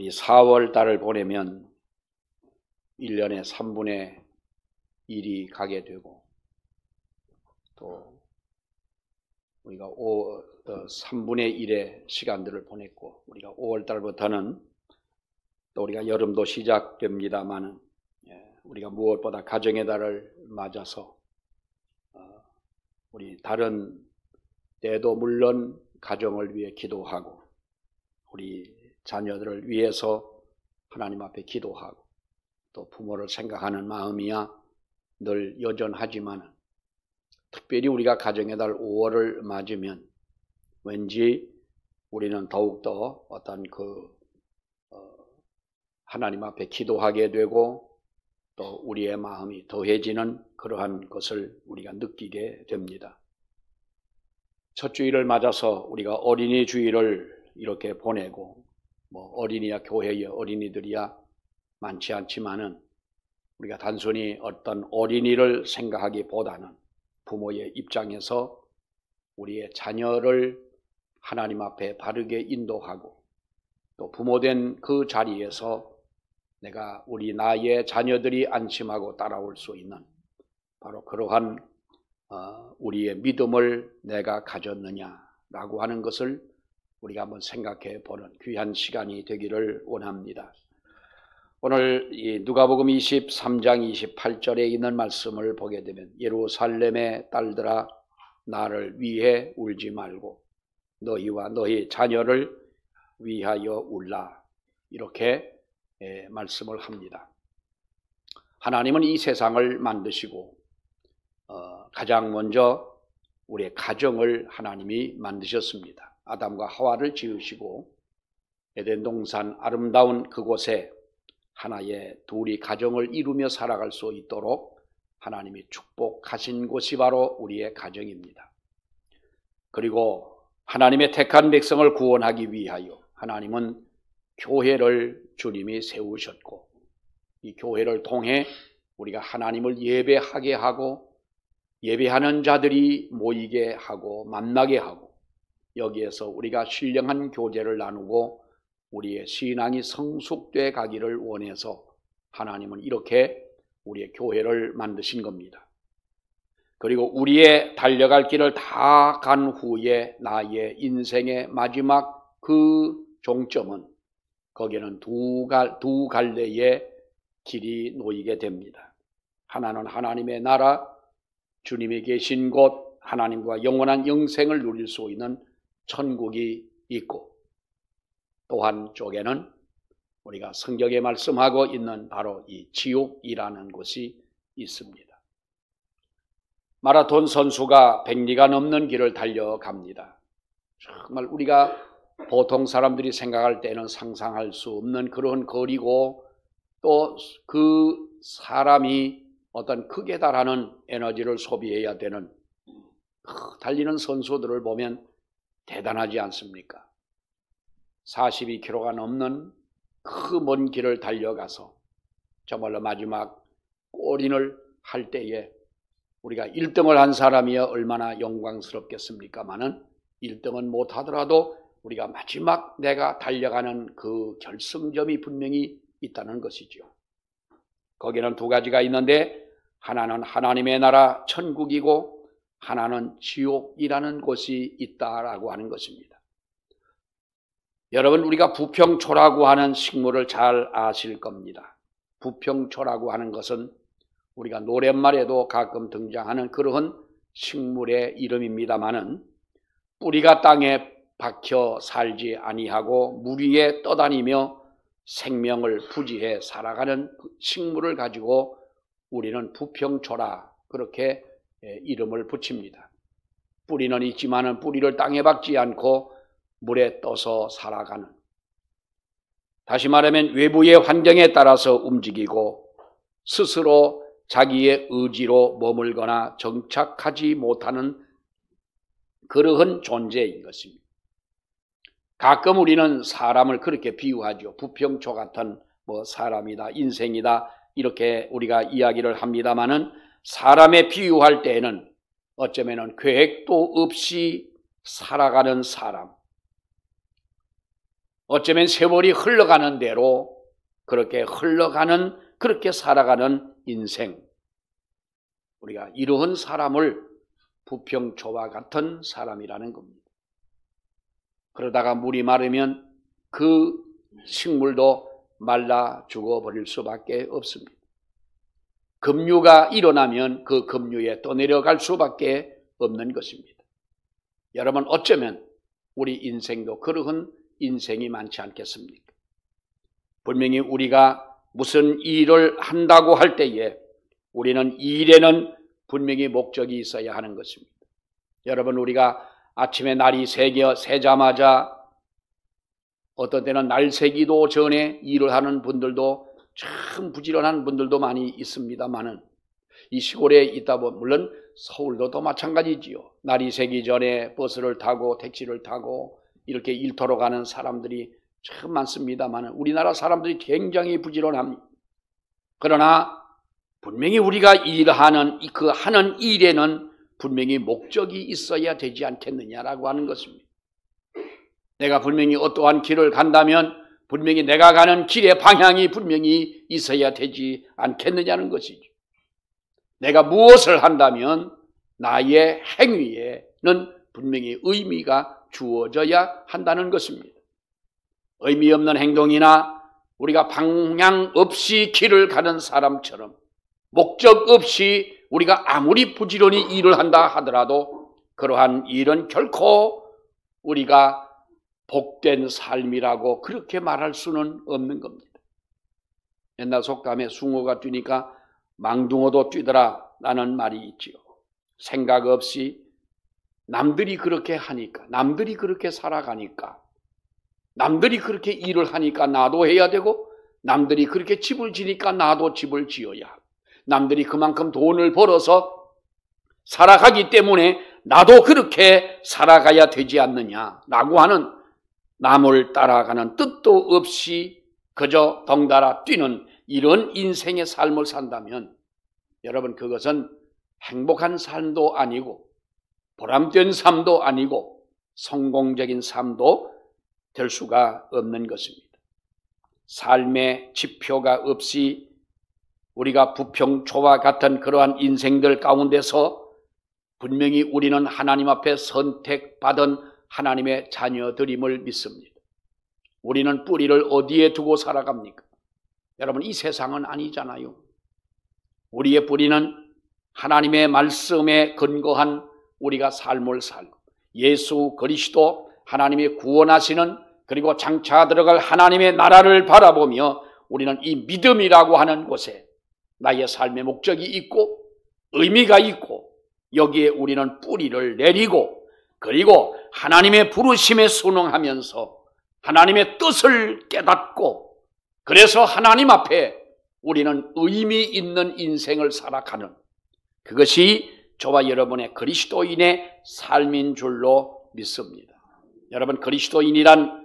우리 4월 달을 보내면 1년에 3분의 1이 가게 되고, 또 우리가 3분의 1의 시간들을 보냈고, 우리가 5월 달부터는 또 우리가 여름도 시작됩니다만, 우리가 무엇보다 가정의 달을 맞아서 우리 다른 때도 물론 가정을 위해 기도하고, 우리 자녀들을 위해서 하나님 앞에 기도하고, 또 부모를 생각하는 마음이야 늘 여전하지만, 특별히 우리가 가정의 달 5월을 맞으면 왠지 우리는 더욱더 어떤 하나님 앞에 기도하게 되고, 또 우리의 마음이 더해지는 그러한 것을 우리가 느끼게 됩니다. 첫 주일을 맞아서 우리가 어린이 주일을 이렇게 보내고, 어린이야 교회의 어린이들이야 많지 않지만은, 우리가 단순히 어떤 어린이를 생각하기보다는 부모의 입장에서 우리의 자녀를 하나님 앞에 바르게 인도하고, 또 부모된 그 자리에서 내가 나의 자녀들이 안심하고 따라올 수 있는 바로 그러한 우리의 믿음을 내가 가졌느냐라고 하는 것을 우리가 한번 생각해 보는 귀한 시간이 되기를 원합니다. 오늘 이 누가복음 23장 28절에 있는 말씀을 보게 되면, 예루살렘의 딸들아 나를 위해 울지 말고 너희와 너희 자녀를 위하여 울라, 이렇게 말씀을 합니다. 하나님은 이 세상을 만드시고 가장 먼저 우리의 가정을 하나님이 만드셨습니다. 아담과 하와를 지으시고 에덴 동산 아름다운 그곳에 하나의 둘이 가정을 이루며 살아갈 수 있도록 하나님이 축복하신 곳이 바로 우리의 가정입니다. 그리고 하나님의 택한 백성을 구원하기 위하여 하나님은 교회를 주님이 세우셨고, 이 교회를 통해 우리가 하나님을 예배하게 하고, 예배하는 자들이 모이게 하고 만나게 하고, 여기에서 우리가 신령한 교제를 나누고 우리의 신앙이 성숙돼 가기를 원해서 하나님은 이렇게 우리의 교회를 만드신 겁니다. 그리고 우리의 달려갈 길을 다 간 후에 나의 인생의 마지막 그 종점은, 거기에는 두 갈래의 길이 놓이게 됩니다. 하나는 하나님의 나라, 주님이 계신 곳, 하나님과 영원한 영생을 누릴 수 있는 천국이 있고, 또 한쪽에는 우리가 성경에 말씀하고 있는 바로 이 지옥이라는 곳이 있습니다. 마라톤 선수가 100리가 넘는 길을 달려갑니다. 정말 우리가 보통 사람들이 생각할 때는 상상할 수 없는 그런 거리고, 또 그 사람이 어떤 극에 달하는 에너지를 소비해야 되는 달리는 선수들을 보면 대단하지 않습니까? 42km가 넘는 그 먼 길을 달려가서 정말로 마지막 골인을 할 때에 우리가 1등을 한 사람이야 얼마나 영광스럽겠습니까마는, 1등은 못하더라도 우리가 마지막 내가 달려가는 그 결승점이 분명히 있다는 것이죠. 거기는 두 가지가 있는데, 하나는 하나님의 나라 천국이고 하나는 지옥이라는 곳이 있다라고 하는 것입니다. 여러분, 우리가 부평초라고 하는 식물을 잘 아실 겁니다. 부평초라고 하는 것은 우리가 노랫말에도 가끔 등장하는 그러한 식물의 이름입니다마는, 뿌리가 땅에 박혀 살지 아니하고 물 위에 떠다니며 생명을 부지해 살아가는 식물을 가지고 우리는 부평초라 그렇게 이름을 붙입니다. 뿌리는 있지만은 뿌리를 땅에 박지 않고 물에 떠서 살아가는, 다시 말하면 외부의 환경에 따라서 움직이고 스스로 자기의 의지로 머물거나 정착하지 못하는 그러한 존재인 것입니다. 가끔 우리는 사람을 그렇게 비유하죠. 부평초 같은 사람이다, 인생이다, 이렇게 우리가 이야기를 합니다마는, 사람에 비유할 때에는 어쩌면은 계획도 없이 살아가는 사람, 어쩌면 세월이 흘러가는 대로 그렇게 살아가는 인생. 우리가 이러한 사람을 부평초와 같은 사람이라는 겁니다. 그러다가 물이 마르면 그 식물도 말라 죽어버릴 수밖에 없습니다. 급류가 일어나면 그 급류에 떠내려갈 수밖에 없는 것입니다. 여러분, 어쩌면 우리 인생도 그러한 인생이 많지 않겠습니까? 분명히 우리가 무슨 일을 한다고 할 때에 우리는 일에는 분명히 목적이 있어야 하는 것입니다. 여러분, 우리가 아침에 날이 새자마자 어떤 때는 날 새기도 전에 일을 하는 분들도 참 부지런한 분들도 많이 있습니다만은 이 시골에 있다 보면 물론 서울도 또 마찬가지지요. 날이 새기 전에 버스를 타고 택시를 타고 이렇게 일터로 가는 사람들이 참 많습니다만은 우리나라 사람들이 굉장히 부지런합니다. 그러나 분명히 우리가 일하는 그 하는 일에는 분명히 목적이 있어야 되지 않겠느냐라고 하는 것입니다. 내가 분명히 어떠한 길을 간다면 분명히 내가 가는 길의 방향이 분명히 있어야 되지 않겠느냐는 것이죠. 내가 무엇을 한다면 나의 행위에는 분명히 의미가 주어져야 한다는 것입니다. 의미 없는 행동이나 우리가 방향 없이 길을 가는 사람처럼 목적 없이 우리가 아무리 부지런히 일을 한다 하더라도 그러한 일은 결코 우리가 복된 삶이라고 그렇게 말할 수는 없는 겁니다. 옛날 속담에 숭어가 뛰니까 망둥어도 뛰더라 라는 말이 있지요. 생각 없이 남들이 그렇게 하니까, 남들이 그렇게 살아가니까, 남들이 그렇게 일을 하니까 나도 해야 되고, 남들이 그렇게 집을 지니까 나도 집을 지어야 하고, 남들이 그만큼 돈을 벌어서 살아가기 때문에 나도 그렇게 살아가야 되지 않느냐라고 하는 남을 따라가는 뜻도 없이 그저 덩달아 뛰는 이런 인생의 삶을 산다면 여러분, 그것은 행복한 삶도 아니고 보람된 삶도 아니고 성공적인 삶도 될 수가 없는 것입니다. 삶의 지표가 없이 우리가 부평초와 같은 그러한 인생들 가운데서 분명히 우리는 하나님 앞에 선택받은 하나님의 자녀들임을 믿습니다. 우리는 뿌리를 어디에 두고 살아갑니까? 여러분, 이 세상은 아니잖아요. 우리의 뿌리는 하나님의 말씀에 근거한 우리가 삶을 살고 예수 그리스도 하나님이 구원하시는 그리고 장차 들어갈 하나님의 나라를 바라보며 우리는 이 믿음이라고 하는 곳에 나의 삶의 목적이 있고 의미가 있고 여기에 우리는 뿌리를 내리고 그리고 하나님의 부르심에 순응하면서 하나님의 뜻을 깨닫고 그래서 하나님 앞에 우리는 의미 있는 인생을 살아가는 그것이 저와 여러분의 그리스도인의 삶인 줄로 믿습니다. 여러분, 그리스도인이란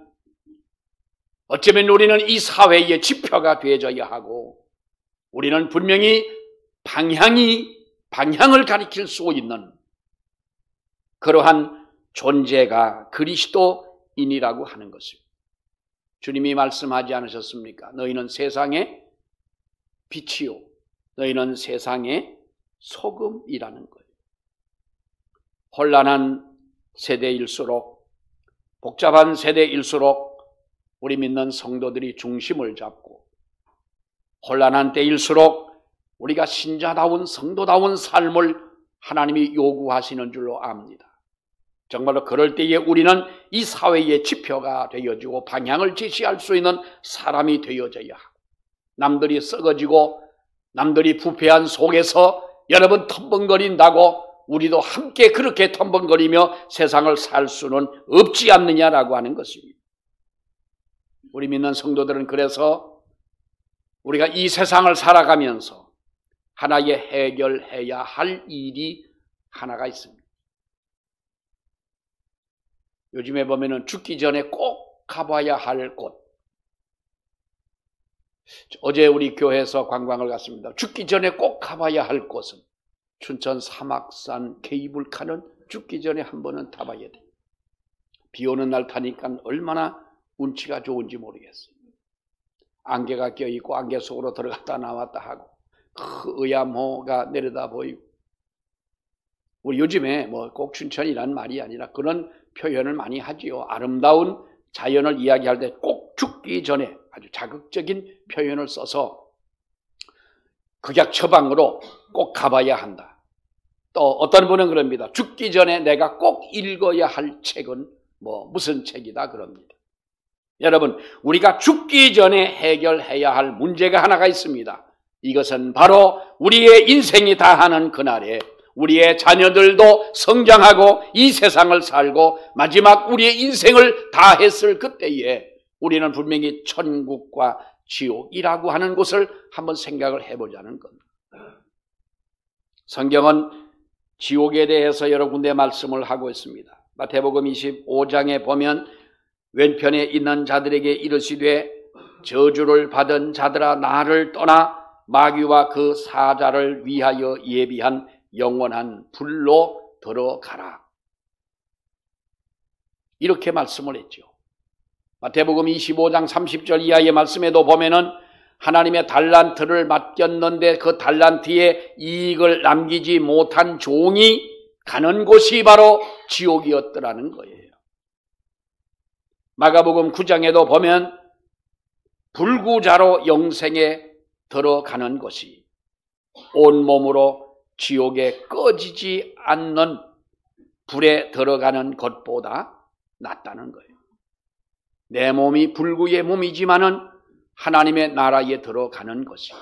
어쩌면 우리는 이 사회의 지표가 되어져야 하고 우리는 분명히 방향을 가리킬 수 있는 그러한 존재가 그리스도인이라고 하는 것입니다. 주님이 말씀하지 않으셨습니까? 너희는 세상의 빛이요 너희는 세상의 소금이라는 거예요. 혼란한 세대일수록 복잡한 세대일수록 우리 믿는 성도들이 중심을 잡고 혼란한 때일수록 우리가 신자다운 성도다운 삶을 하나님이 요구하시는 줄로 압니다. 정말로 그럴 때에 우리는 이 사회의 지표가 되어지고 방향을 제시할 수 있는 사람이 되어져야 하고 남들이 썩어지고 남들이 부패한 속에서 여러분 텀벙거린다고 우리도 함께 그렇게 텀벙거리며 세상을 살 수는 없지 않느냐라고 하는 것입니다. 우리 믿는 성도들은 그래서 우리가 이 세상을 살아가면서 하나의 해결해야 할 일이 하나가 있습니다. 요즘에 보면은 죽기 전에 꼭 가봐야 할 곳. 어제 우리 교회에서 관광을 갔습니다. 죽기 전에 꼭 가봐야 할 곳은 춘천 사막산 케이블카는 죽기 전에 한 번은 타봐야 돼. 비 오는 날 타니까 얼마나 운치가 좋은지 모르겠어요. 안개가 껴있고 안개 속으로 들어갔다 나왔다 하고 그 의암호가 내려다 보이고, 우리 요즘에 뭐 꼭 춘천이라는 말이 아니라 그런 표현을 많이 하지요. 아름다운 자연을 이야기할 때 꼭 죽기 전에 아주 자극적인 표현을 써서 극약 처방으로 꼭 가봐야 한다. 또 어떤 분은 그럽니다. 죽기 전에 내가 꼭 읽어야 할 책은 무슨 책이다 그럽니다. 여러분, 우리가 죽기 전에 해결해야 할 문제가 하나가 있습니다. 이것은 바로 우리의 인생이 다하는 그날에 우리의 자녀들도 성장하고 이 세상을 살고 마지막 우리의 인생을 다했을 그때에 우리는 분명히 천국과 지옥이라고 하는 곳을 한번 생각을 해보자는 겁니다. 성경은 지옥에 대해서 여러 군데 말씀을 하고 있습니다. 마태복음 25장에 보면 왼편에 있는 자들에게 이르시되 저주를 받은 자들아 나를 떠나 마귀와 그 사자를 위하여 예비한 영원한 불로 들어가라. 이렇게 말씀을 했죠. 마태복음 25장 30절 이하의 말씀에도 보면은 하나님의 달란트를 맡겼는데 그 달란트에 이익을 남기지 못한 종이 가는 곳이 바로 지옥이었더라는 거예요. 마가복음 9장에도 보면 불구자로 영생에 들어가는 것이 온몸으로 지옥에 꺼지지 않는 불에 들어가는 것보다 낫다는 거예요. 내 몸이 불구의 몸이지만은 하나님의 나라에 들어가는 것이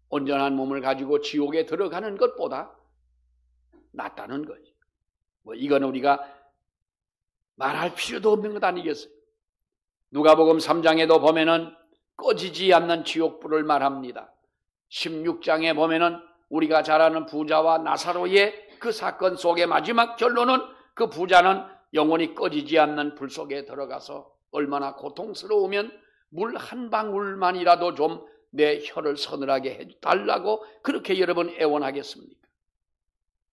온전한 몸을 가지고 지옥에 들어가는 것보다 낫다는 거죠. 이건 우리가 말할 필요도 없는 것 아니겠어요? 누가복음 3장에도 보면은 꺼지지 않는 지옥불을 말합니다. 16장에 보면은 우리가 잘 아는 부자와 나사로의 그 사건 속의 마지막 결론은 그 부자는 영원히 꺼지지 않는 불 속에 들어가서 얼마나 고통스러우면 물 한 방울만이라도 좀 내 혀를 서늘하게 해달라고 그렇게 여러분 애원하겠습니까?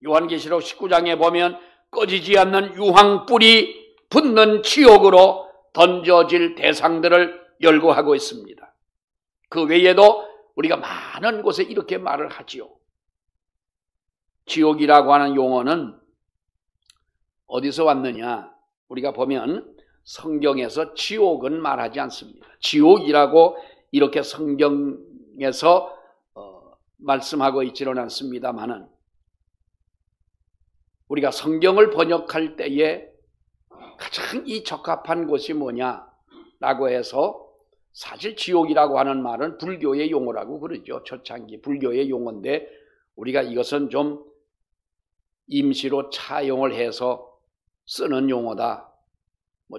요한계시록 19장에 보면 꺼지지 않는 유황불이 붙는 지옥으로 던져질 대상들을 열거하고 있습니다. 그 외에도 우리가 많은 곳에 이렇게 말을 하지요. 지옥이라고 하는 용어는 어디서 왔느냐? 우리가 보면 성경에서 지옥은 말하지 않습니다. 지옥이라고 이렇게 성경에서 말씀하고 있지는 않습니다만은 우리가 성경을 번역할 때에 가장 이 적합한 곳이 뭐냐라고 해서 사실 지옥이라고 하는 말은 불교의 용어라고 그러죠. 초창기 불교의 용어인데 우리가 이것은 좀 임시로 차용을 해서 쓰는 용어다.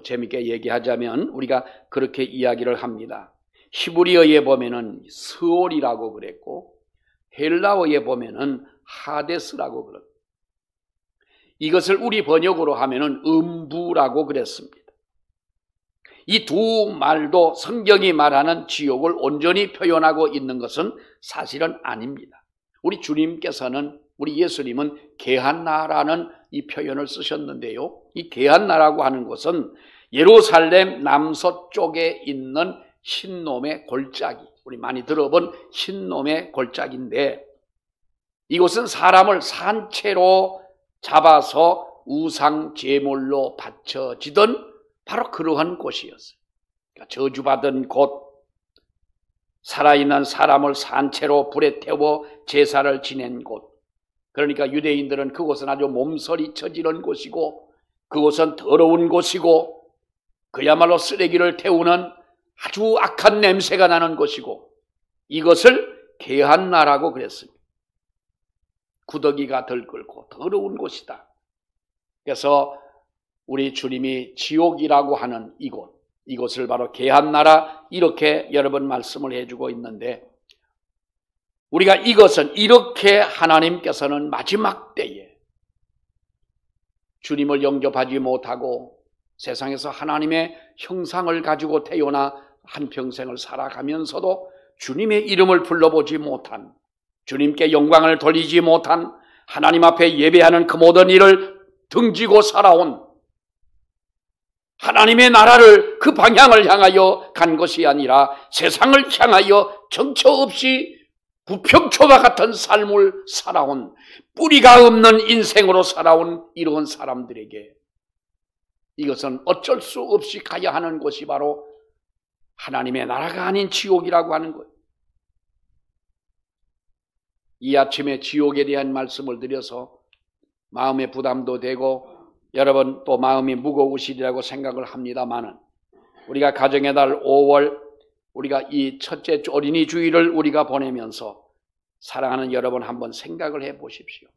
재밌게 얘기하자면 우리가 그렇게 이야기를 합니다. 히브리어에 보면은 스올이라고 그랬고 헬라어에 보면은 하데스라고 그럽니다. 이것을 우리 번역으로 하면은 음부라고 그랬습니다. 이 두 말도 성경이 말하는 지옥을 온전히 표현하고 있는 것은 사실은 아닙니다. 우리 주님께서는 우리 예수님은 게한나라는 이 표현을 쓰셨는데요. 이 게한나라고 하는 것은 예루살렘 남서쪽에 있는 흰놈의 골짜기, 우리 많이 들어본 흰놈의 골짜기인데 이곳은 사람을 산채로 잡아서 우상 제물로 바쳐지던 바로 그러한 곳이었어요. 그러니까 저주받은 곳, 살아있는 사람을 산채로 불에 태워 제사를 지낸 곳. 그러니까 유대인들은 그곳은 아주 몸서리 쳐지는 곳이고 그곳은 더러운 곳이고 그야말로 쓰레기를 태우는 아주 악한 냄새가 나는 곳이고 이것을 게한나라고 그랬습니다. 구더기가 들끓고 더러운 곳이다. 그래서 우리 주님이 지옥이라고 하는 이곳을 바로 게한나라 이렇게 여러 번 말씀을 해주고 있는데 우리가 이것은 이렇게 하나님께서는 마지막 때에 주님을 영접하지 못하고 세상에서 하나님의 형상을 가지고 태어나 한평생을 살아가면서도 주님의 이름을 불러보지 못한 주님께 영광을 돌리지 못한 하나님 앞에 예배하는 그 모든 일을 등지고 살아온 하나님의 나라를 그 방향을 향하여 간 것이 아니라 세상을 향하여 정처 없이 부평초와 같은 삶을 살아온, 뿌리가 없는 인생으로 살아온 이런 사람들에게 이것은 어쩔 수 없이 가야 하는 곳이 바로 하나님의 나라가 아닌 지옥이라고 하는 거예요. 이 아침에 지옥에 대한 말씀을 드려서 마음의 부담도 되고 여러분 또 마음이 무거우시리라고 생각을 합니다만은, 우리가 가정의 달 5월 우리가 이 첫째 어린이 주일을 우리가 보내면서 사랑하는 여러분 한번 생각을 해 보십시오.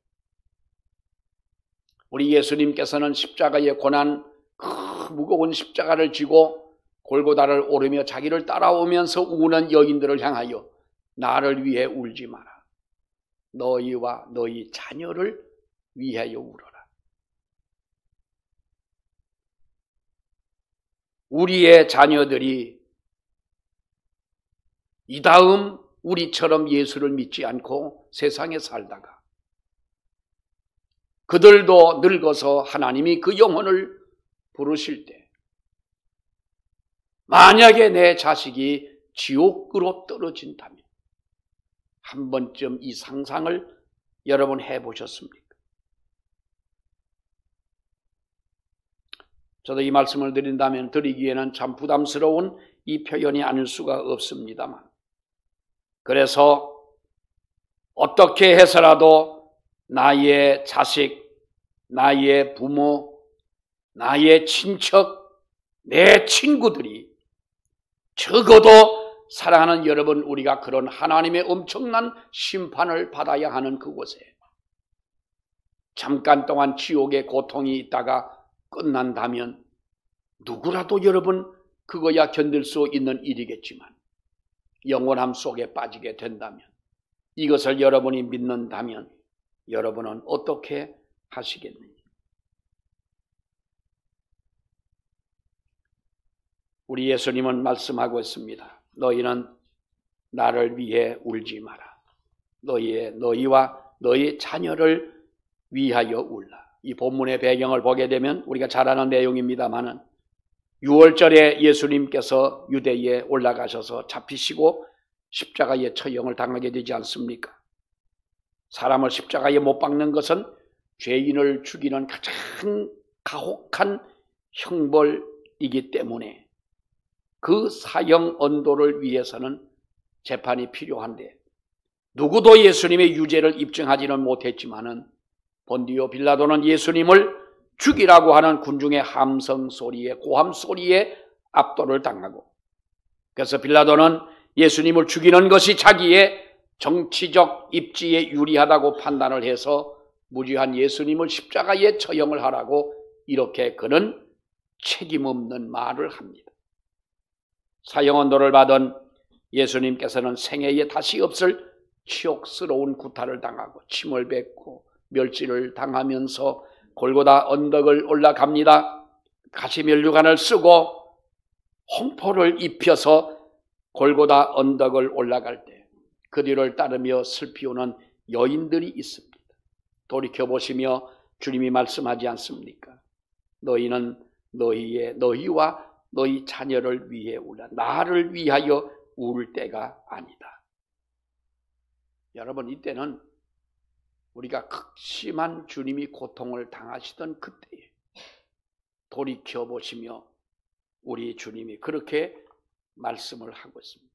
우리 예수님께서는 십자가의 고난, 그 무거운 십자가를 지고 골고다를 오르며 자기를 따라오면서 우는 여인들을 향하여 나를 위해 울지 마라. 너희와 너희 자녀를 위하여 울어라. 우리의 자녀들이 이 다음 우리처럼 예수를 믿지 않고 세상에 살다가 그들도 늙어서 하나님이 그 영혼을 부르실 때, 만약에 내 자식이 지옥으로 떨어진다면 한 번쯤 이 상상을 여러분 해보셨습니까? 저도 이 말씀을 드리기에는 참 부담스러운 이 표현이 아닐 수가 없습니다만, 그래서 어떻게 해서라도 나의 자식, 나의 부모, 나의 친척, 내 친구들이 적어도 사랑하는 여러분, 우리가 그런 하나님의 엄청난 심판을 받아야 하는 그곳에 잠깐 동안 지옥의 고통이 있다가 끝난다면 누구라도 여러분 그거야 견딜 수 있는 일이겠지만 영원함 속에 빠지게 된다면, 이것을 여러분이 믿는다면 여러분은 어떻게 하시겠느냐? 우리 예수님은 말씀하고 있습니다. 너희는 나를 위해 울지 마라. 너희와 너희 자녀를 위하여 울라. 이 본문의 배경을 보게 되면 우리가 잘 아는 내용입니다만은 6월절에 예수님께서 유대에 올라가셔서 잡히시고 십자가의 처형을 당하게 되지 않습니까? 사람을 십자가에 못 박는 것은 죄인을 죽이는 가장 가혹한 형벌이기 때문에 그 사형 언도를 위해서는 재판이 필요한데, 누구도 예수님의 유죄를 입증하지는 못했지만은 본디오 빌라도는 예수님을 죽이라고 하는 군중의 함성 소리에, 고함 소리에 압도를 당하고, 그래서 빌라도는 예수님을 죽이는 것이 자기의 정치적 입지에 유리하다고 판단을 해서 무죄한 예수님을 십자가에 처형을 하라고 이렇게 그는 책임없는 말을 합니다. 사형언도를 받은 예수님께서는 생애에 다시 없을 치욕스러운 구타를 당하고 침을 뱉고 멸질을 당하면서 골고다 언덕을 올라갑니다. 가시면류관을 쓰고 홍포를 입혀서 골고다 언덕을 올라갈 때 그 뒤를 따르며 슬피 우는 여인들이 있습니다. 돌이켜보시며 주님이 말씀하지 않습니까? 너희는 너희와 너희 자녀를 위해 울라. 나를 위하여 울 때가 아니다. 여러분, 이때는 우리가 극심한 주님이 고통을 당하시던 그때에 돌이켜보시며 우리 주님이 그렇게 말씀을 하고 있습니다.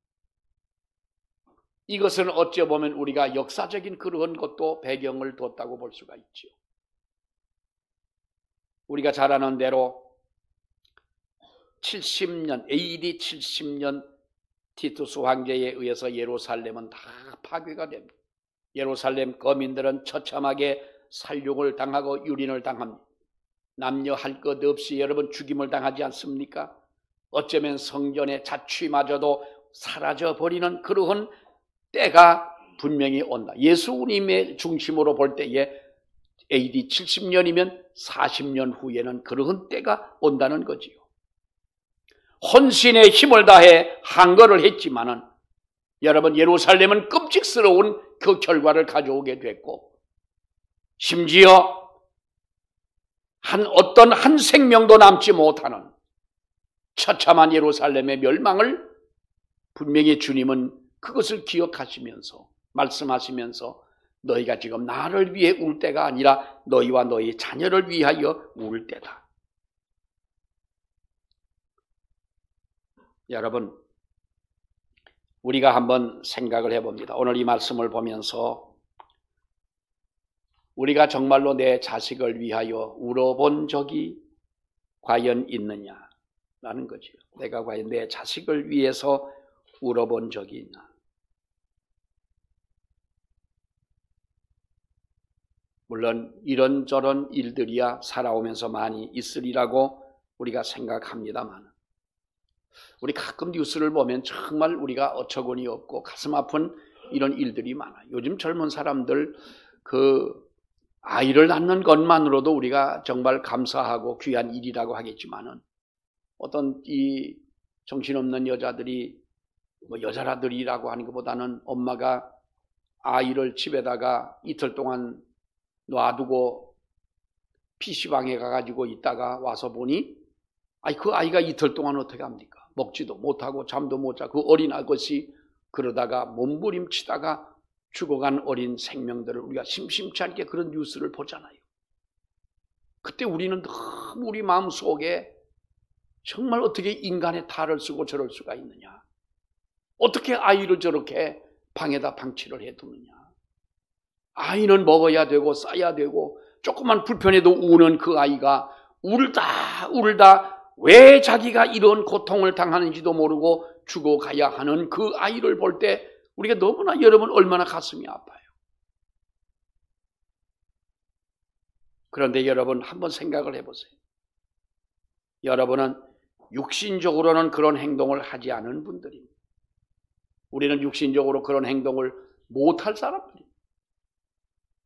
이것은 어찌 보면 우리가 역사적인 그런 것도 배경을 뒀다고 볼 수가 있죠. 우리가 잘 아는 대로 70년, AD 70년 티투스 황제에 의해서 예루살렘은 다 파괴가 됩니다. 예루살렘 거민들은 처참하게 살육을 당하고 유린을 당합니다. 남녀 할 것 없이 여러분 죽임을 당하지 않습니까? 어쩌면 성전의 자취마저도 사라져버리는 그러한 때가 분명히 온다. 예수님의 중심으로 볼 때에 AD 70년이면 40년 후에는 그러한 때가 온다는 거지요. 헌신의 힘을 다해 항거를 했지만은 여러분, 예루살렘은 끔찍스러운 그 결과를 가져오게 됐고, 심지어 어떤 한 생명도 남지 못하는 처참한 예루살렘의 멸망을 분명히 주님은 그것을 기억하시면서 말씀하시면서 너희가 지금 나를 위해 울 때가 아니라 너희와 너희 자녀를 위하여 울 때다. 여러분, 우리가 한번 생각을 해봅니다. 오늘 이 말씀을 보면서 우리가 정말로 내 자식을 위하여 울어본 적이 과연 있느냐라는 거죠. 내가 과연 내 자식을 위해서 울어본 적이 있나. 물론 이런저런 일들이야 살아오면서 많이 있으리라고 우리가 생각합니다만, 우리 가끔 뉴스를 보면 정말 우리가 어처구니 없고 가슴 아픈 이런 일들이 많아요. 요즘 젊은 사람들 아이를 낳는 것만으로도 우리가 정말 감사하고 귀한 일이라고 하겠지만은, 어떤 이 정신없는 여자들이 여자라들이라고 하는 것보다는 엄마가 아이를 집에다가 이틀 동안 놔두고 PC방에 가가지고 있다가 와서 보니 그 아이가 이틀 동안 어떻게 합니까? 먹지도 못하고 잠도 못 자고 그 어린 아것이 그러다가 몸부림치다가 죽어간 어린 생명들을 우리가 심심치 않게 그런 뉴스를 보잖아요. 그때 우리는 너무 우리 마음속에 정말 어떻게 인간의 탈을 쓰고 저럴 수가 있느냐, 어떻게 아이를 저렇게 방에다 방치를 해두느냐. 아이는 먹어야 되고 싸야 되고 조금만 불편해도 우는 그 아이가 울다 왜 자기가 이런 고통을 당하는지도 모르고 죽어가야 하는 그 아이를 볼 때 우리가 너무나, 여러분, 얼마나 가슴이 아파요. 그런데 여러분 한번 생각을 해보세요. 여러분은 육신적으로는 그런 행동을 하지 않은 분들입니다. 우리는 육신적으로 그런 행동을 못할 사람들입니다.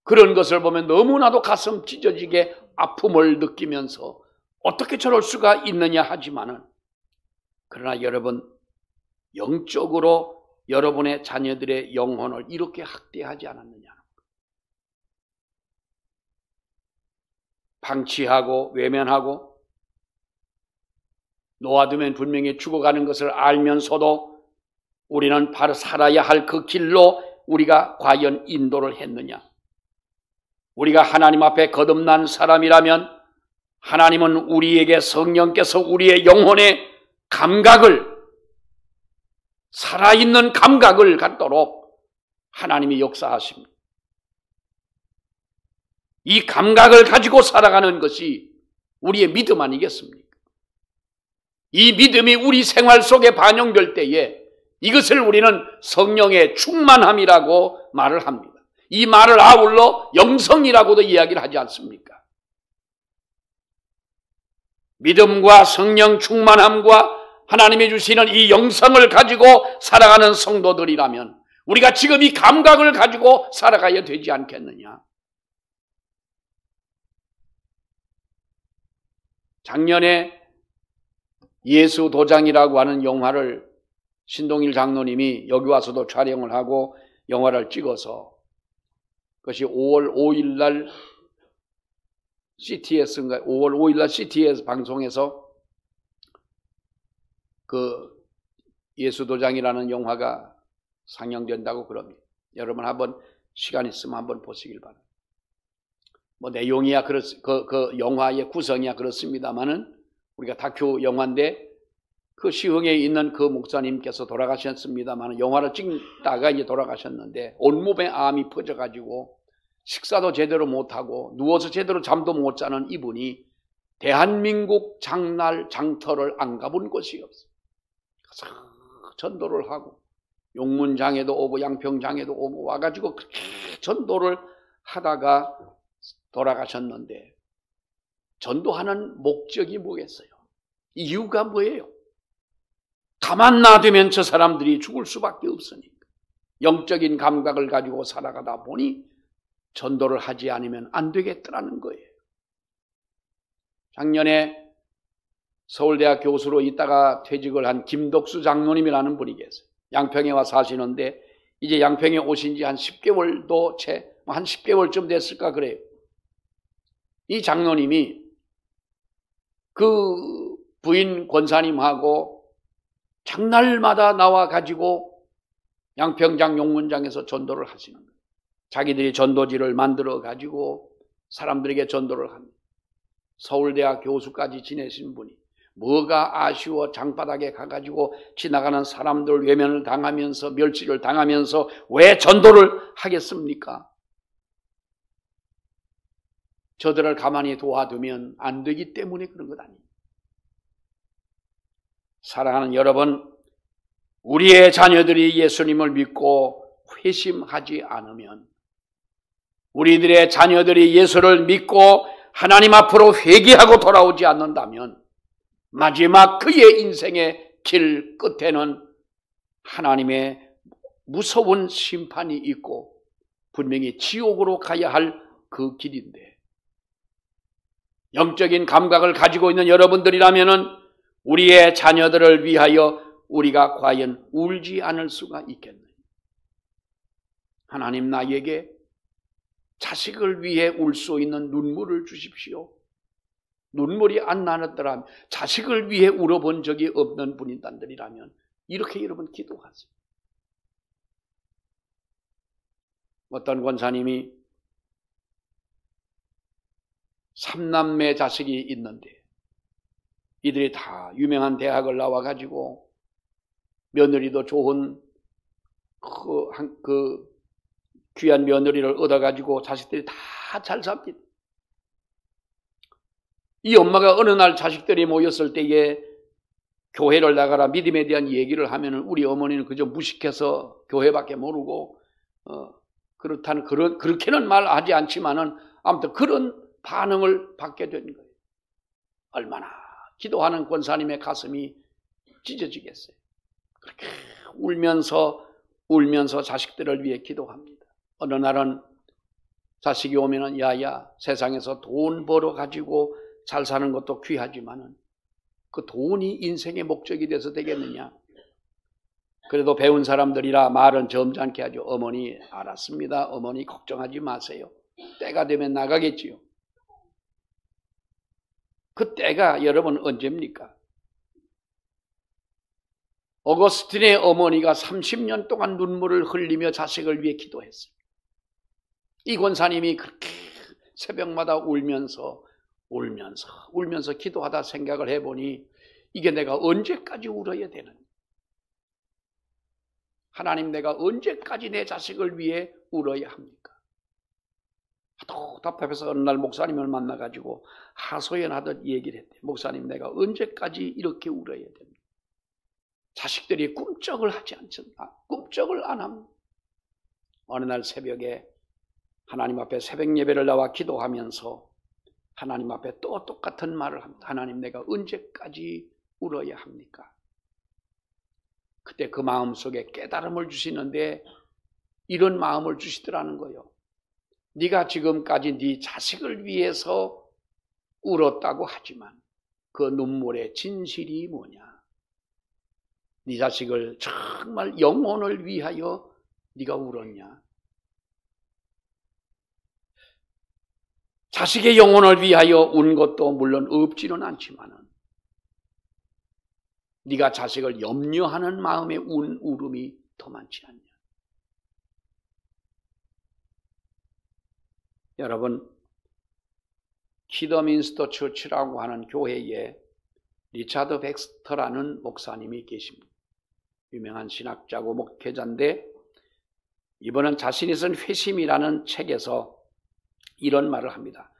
그런 것을 보면 너무나도 가슴 찢어지게 아픔을 느끼면서 어떻게 저럴 수가 있느냐 하지만은, 그러나 여러분, 영적으로 여러분의 자녀들의 영혼을 이렇게 학대하지 않았느냐. 방치하고 외면하고 놓아두면 분명히 죽어가는 것을 알면서도 우리는 바로 살아야 할 그 길로 우리가 과연 인도를 했느냐. 우리가 하나님 앞에 거듭난 사람이라면 하나님은 우리에게, 성령께서 우리의 영혼의 감각을, 살아있는 감각을 갖도록 하나님이 역사하십니다. 이 감각을 가지고 살아가는 것이 우리의 믿음 아니겠습니까? 이 믿음이 우리 생활 속에 반영될 때에 이것을 우리는 성령의 충만함이라고 말을 합니다. 이 말을 아울러 영성이라고도 이야기를 하지 않습니까? 믿음과 성령 충만함과 하나님이 주시는 이 영성을 가지고 살아가는 성도들이라면 우리가 지금 이 감각을 가지고 살아가야 되지 않겠느냐. 작년에 예수 도장이라고 하는 영화를 신동일 장로님이 여기 와서도 촬영을 하고 영화를 찍어서, 그것이 5월 5일 날 CTS인가 5월 5일 날 CTS 방송에서 그 예수도장이라는 영화가 상영된다고 그럽니다. 여러분 한번 시간 있으면 한번 보시길 바랍니다. 내용이야 그 영화의 구성이야 그렇습니다만은, 우리가 다큐 영화인데 그 시흥에 있는 그 목사님께서 돌아가셨습니다만, 영화를 찍다가 이제 돌아가셨는데 온몸에 암이 퍼져가지고 식사도 제대로 못하고 누워서 제대로 잠도 못 자는 이분이 대한민국 장날 장터를 안 가본 곳이 없어요. 전도를 하고 용문장에도 오고 양평장에도 오고 와가지고 전도를 하다가 돌아가셨는데, 전도하는 목적이 뭐겠어요? 이유가 뭐예요? 가만 놔두면 저 사람들이 죽을 수밖에 없으니까. 영적인 감각을 가지고 살아가다 보니 전도를 하지 않으면 안 되겠더라는 거예요. 작년에 서울대학 교수로 있다가 퇴직을 한 김덕수 장로님이라는 분이 계세요. 양평에 와 사시는데 이제 양평에 오신 지 한 10개월도 한 10개월쯤 됐을까 그래요. 이 장로님이 그 부인 권사님하고 장날마다 나와 가지고 양평장 용문장에서 전도를 하시는 거예요. 자기들이 전도지를 만들어 가지고 사람들에게 전도를 합니다. 서울대학 교수까지 지내신 분이 뭐가 아쉬워 장바닥에 가가지고 지나가는 사람들 외면을 당하면서 멸시를 당하면서 왜 전도를 하겠습니까? 저들을 가만히 도와두면 안 되기 때문에 그런 것 아닙니다. 사랑하는 여러분, 우리의 자녀들이 예수님을 믿고 회심하지 않으면, 우리들의 자녀들이 예수를 믿고 하나님 앞으로 회개하고 돌아오지 않는다면 마지막 그의 인생의 길 끝에는 하나님의 무서운 심판이 있고 분명히 지옥으로 가야 할 그 길인데, 영적인 감각을 가지고 있는 여러분들이라면 우리의 자녀들을 위하여 우리가 과연 울지 않을 수가 있겠느냐? 하나님, 나에게 자식을 위해 울 수 있는 눈물을 주십시오. 눈물이 안 나더라면, 자식을 위해 울어본 적이 없는 분인단들이라면 이렇게 여러분 기도하세요. 어떤 권사님이 3남매 자식이 있는데 이들이 다 유명한 대학을 나와가지고 며느리도 좋은 그 귀한 며느리를 얻어가지고 자식들이 다 잘 삽니다. 이 엄마가 어느 날 자식들이 모였을 때에 교회를 나가라 믿음에 대한 얘기를 하면은 우리 어머니는 그저 무식해서 교회밖에 모르고 그렇게는 말하지 않지만은 아무튼 그런 반응을 받게 된 거예요. 얼마나 기도하는 권사님의 가슴이 찢어지겠어요. 그렇게 울면서 자식들을 위해 기도합니다. 어느 날은 자식이 오면은 야야, 세상에서 돈 벌어 가지고 잘 사는 것도 귀하지만은 그 돈이 인생의 목적이 돼서 되겠느냐? 그래도 배운 사람들이라 말은 점잖게 하죠. 어머니, 알았습니다. 어머니 걱정하지 마세요. 때가 되면 나가겠지요. 그 때가 여러분 언제입니까? 어거스틴의 어머니가 30년 동안 눈물을 흘리며 자식을 위해 기도했어요. 이 권사님이 그렇게 새벽마다 울면서 기도하다 생각을 해보니 이게 내가 언제까지 울어야 되는지, 하나님, 내가 언제까지 내 자식을 위해 울어야 합니까? 하도 답답해서 어느 날 목사님을 만나가지고 하소연하듯 얘기를 했대. 목사님, 내가 언제까지 이렇게 울어야 됩니까? 자식들이 꿈쩍을 하지 않습니다. 꿈쩍을 안 합니다. 어느 날 새벽에 하나님 앞에 새벽 예배를 나와 기도하면서 하나님 앞에 또 똑같은 말을 합니다. 하나님, 내가 언제까지 울어야 합니까? 그때 그 마음속에 깨달음을 주시는데 이런 마음을 주시더라는 거예요. 네가 지금까지 네 자식을 위해서 울었다고 하지만 그 눈물의 진실이 뭐냐? 네 자식을 정말 영혼을 위하여 네가 울었냐? 자식의 영혼을 위하여 운 것도 물론 없지는 않지만은 네가 자식을 염려하는 마음에 운 울음이 더 많지 않냐? 여러분, 키더민스터 처치라고 하는 교회에 리차드 백스터라는 목사님이 계십니다. 유명한 신학자고 목회자인데 이번은 자신이 쓴 회심이라는 책에서 이런 말을 합니다.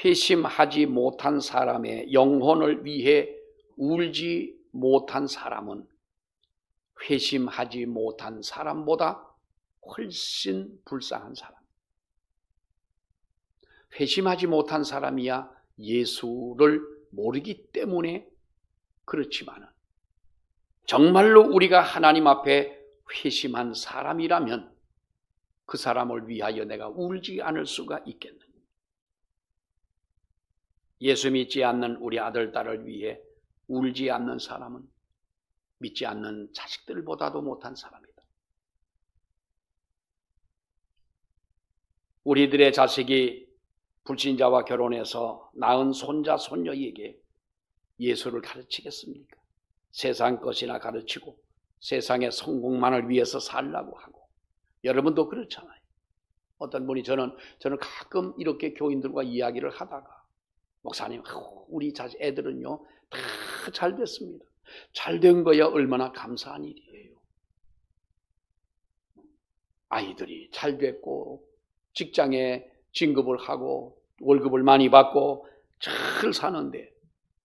회심하지 못한 사람의 영혼을 위해 울지 못한 사람은 회심하지 못한 사람보다 훨씬 불쌍한 사람. 회심하지 못한 사람이야 예수를 모르기 때문에 그렇지만 정말로 우리가 하나님 앞에 회심한 사람이라면 그 사람을 위하여 내가 울지 않을 수가 있겠느냐? 예수 믿지 않는 우리 아들, 딸을 위해 울지 않는 사람은 믿지 않는 자식들보다도 못한 사람이다. 우리들의 자식이 불신자와 결혼해서 낳은 손자, 손녀에게 예수를 가르치겠습니까? 세상 것이나 가르치고 세상의 성공만을 위해서 살라고 하고. 여러분도 그렇잖아요. 어떤 분이 저는 가끔 이렇게 교인들과 이야기를 하다가, 목사님, 우리 애들은요 다 잘 됐습니다. 잘 된 거야 얼마나 감사한 일이에요. 아이들이 잘 됐고 직장에 진급을 하고 월급을 많이 받고 잘 사는데,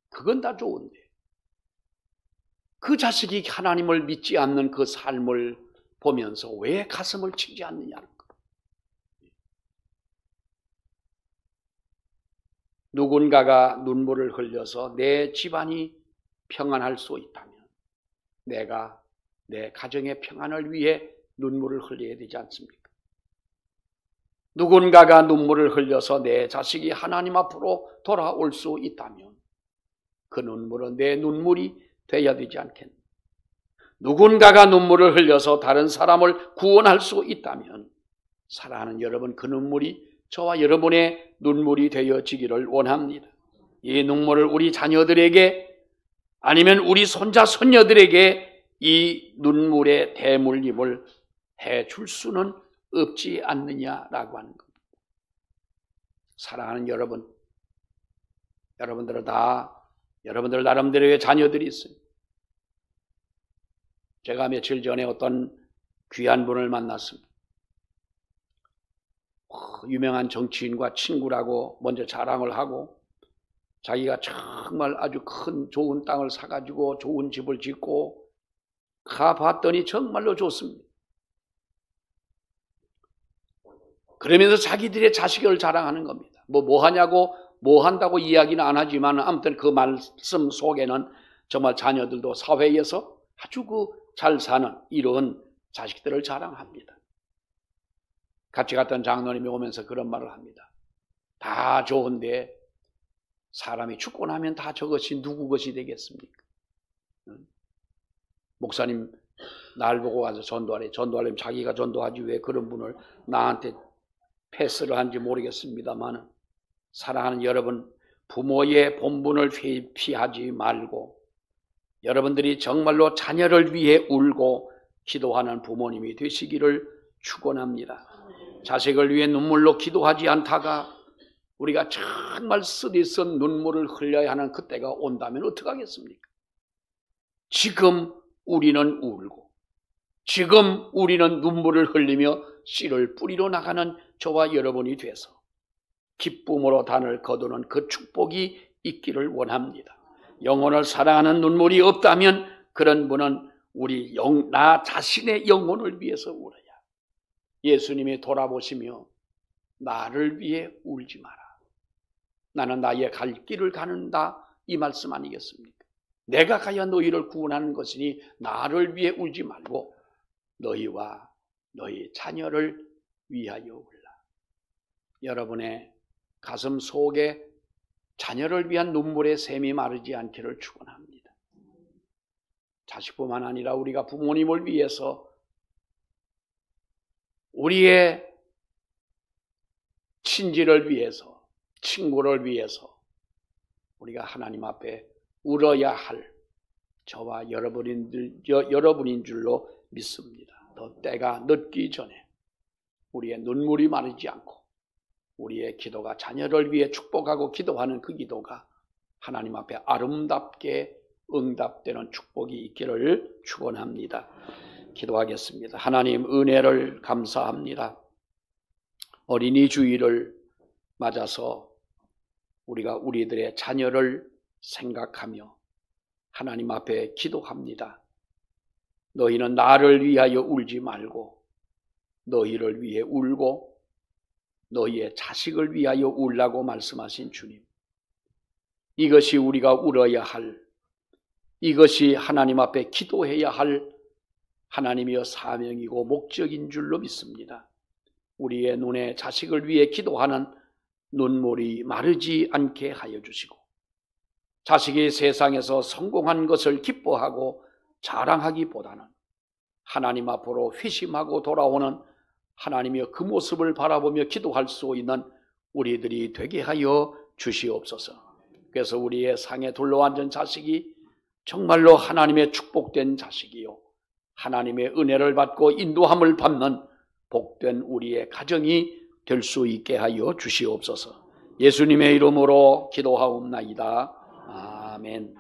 그건 다 좋은데 그 자식이 하나님을 믿지 않는 그 삶을 보면서 왜 가슴을 치지 않느냐는 거. 누군가가 눈물을 흘려서 내 집안이 평안할 수 있다면 내가 내 가정의 평안을 위해 눈물을 흘려야 되지 않습니까? 누군가가 눈물을 흘려서 내 자식이 하나님 앞으로 돌아올 수 있다면 그 눈물은 내 눈물이 되어야 되지 않겠나? 누군가가 눈물을 흘려서 다른 사람을 구원할 수 있다면 사랑하는 여러분, 그 눈물이 저와 여러분의 눈물이 되어지기를 원합니다. 이 눈물을 우리 자녀들에게 아니면 우리 손자 손녀들에게 이 눈물의 대물림을 해줄 수는 없지 않느냐라고 하는 겁니다. 사랑하는 여러분, 여러분들은 다 여러분들 나름대로의 자녀들이 있어요. 제가 며칠 전에 어떤 귀한 분을 만났습니다. 유명한 정치인과 친구라고 먼저 자랑을 하고 자기가 정말 아주 큰 좋은 땅을 사가지고 좋은 집을 짓고 가봤더니 정말로 좋습니다. 그러면서 자기들의 자식을 자랑하는 겁니다. 뭐 하냐고 뭐 한다고 이야기는 안 하지만 아무튼 그 말씀 속에는 정말 자녀들도 사회에서 아주 잘 사는 이런 자식들을 자랑합니다. 같이 갔던 장로님이 오면서 그런 말을 합니다. 다 좋은데 사람이 죽고 나면 다 저것이 누구 것이 되겠습니까? 목사님 날 보고 가서 전도하려면 자기가 전도하지 왜 그런 분을 나한테 패스를 한지 모르겠습니다만, 사랑하는 여러분, 부모의 본분을 회피하지 말고 여러분들이 정말로 자녀를 위해 울고 기도하는 부모님이 되시기를 축원합니다. 자식을 위해 눈물로 기도하지 않다가 우리가 정말 쓰디쓴 눈물을 흘려야 하는 그때가 온다면 어떡하겠습니까? 지금 우리는 울고 지금 우리는 눈물을 흘리며 씨를 뿌리러 나가는 저와 여러분이 돼서 기쁨으로 단을 거두는 그 축복이 있기를 원합니다. 영혼을 사랑하는 눈물이 없다면 그런 분은 나 자신의 영혼을 위해서 울어야. 예수님이 돌아보시며 나를 위해 울지 마라. 나는 나의 갈 길을 가는다, 이 말씀 아니겠습니까? 내가 가야 너희를 구원하는 것이니 나를 위해 울지 말고 너희와 너희 자녀를 위하여 울라. 여러분의 가슴 속에 자녀를 위한 눈물의 샘이 마르지 않기를 축원합니다. 자식뿐만 아니라 우리가 부모님을 위해서, 우리의 친지를 위해서, 친구를 위해서 우리가 하나님 앞에 울어야 할 저와 여러분인 줄로 믿습니다. 더 때가 늦기 전에 우리의 눈물이 마르지 않고 우리의 기도가 자녀를 위해 축복하고 기도하는 그 기도가 하나님 앞에 아름답게 응답되는 축복이 있기를 축원합니다. 기도하겠습니다. 하나님, 은혜를 감사합니다. 어린이 주일을 맞아서 우리가 우리들의 자녀를 생각하며 하나님 앞에 기도합니다. 너희는 나를 위하여 울지 말고 너희를 위해 울고 너희의 자식을 위하여 울라고 말씀하신 주님, 이것이 우리가 울어야 할, 이것이 하나님 앞에 기도해야 할 하나님이여 사명이고 목적인 줄로 믿습니다. 우리의 눈에 자식을 위해 기도하는 눈물이 마르지 않게 하여 주시고, 자식이 세상에서 성공한 것을 기뻐하고 자랑하기보다는 하나님 앞으로 회심하고 돌아오는 하나님이여 그 모습을 바라보며 기도할 수 있는 우리들이 되게 하여 주시옵소서. 그래서 우리의 상에 둘러앉은 자식이 정말로 하나님의 축복된 자식이요, 하나님의 은혜를 받고 인도함을 받는 복된 우리의 가정이 될 수 있게 하여 주시옵소서. 예수님의 이름으로 기도하옵나이다. 아멘.